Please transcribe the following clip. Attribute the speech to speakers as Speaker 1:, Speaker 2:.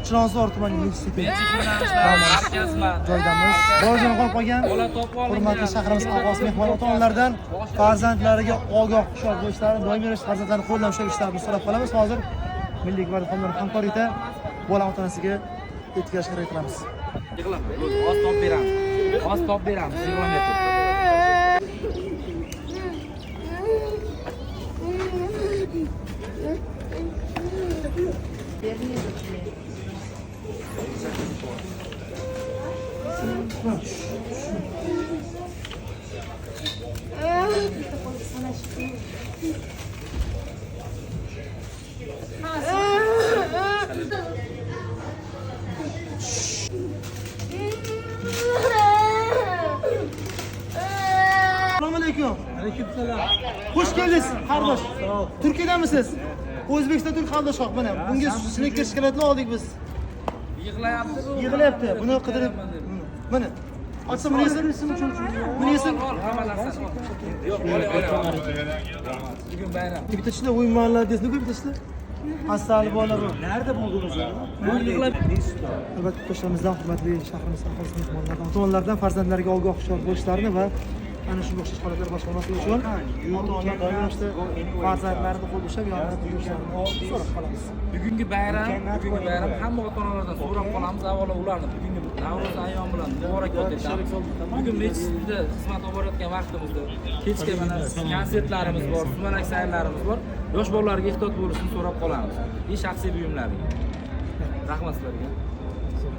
Speaker 1: Chilonzor tumani
Speaker 2: Markazma
Speaker 1: joydamiz. Bolajon qolib qolgan
Speaker 2: bola topib oling.
Speaker 1: hurmatli shahrimiz aholi mehmon ota-onalardan farzandlariga ogoh hushyor bo'lishlarini, doim yurish farzandlarini qo'ldan ushlab ishlarini so'rab qolamiz. Hozir Milliy gvardiya xodimlari hamkorlikda bola ota-onasiga yetkazishga harakat qilamiz.
Speaker 2: Yig'lab, oz top beramiz. Oz top beramiz. Yig'lam etib.
Speaker 1: Assalomu alaykum. Alaykumsalom. Xush keldingiz, qardosh. Turkiyadamisiz? O'zbekiston turk qardoshlar mana. Bunga sinekka shikolatlar oldik biz.
Speaker 2: Yig'layapti bu.
Speaker 1: Yig'layapti. Buni qidirib mana. Ochsa buni yesin. Buni yesin.
Speaker 2: Hamma narsasi bor. Yo'q, bugun bayram.
Speaker 1: Bittachida o'yin mahalladasida bittachida. Hastali bolalar bor.
Speaker 3: Nerede buldunuz onu?
Speaker 2: Bu yig'lab
Speaker 1: Albatta qo'shnilarimizdan hurmatli shahrimiz aholisi mehmonlaridan, ota-onalardan farzandlariga ogoh hushyor bo'lishlarini va ana shunga o'xshash holatlar boshqarmasligi uchun ota-onalar doim ravishda farzandlarini qo'l ushlab yordam berishlarini so'rab qolamiz.
Speaker 2: bugungi bayram hamma ota-onalardan so'rab qolamiz. Avvalo ularni bugungi Navro'z ayyomi bilan muborakbod etamiz. Bugun masjidda xizmat olib borayotgan vaqtimizda kechga mana konsertlarimiz bor, sumalak sayrlarimiz bor. Yosh bolalarga ehtiyot bo'lishni so'rab qolamiz. Shaxsiy buyumlarga. Rahmat sizlarga.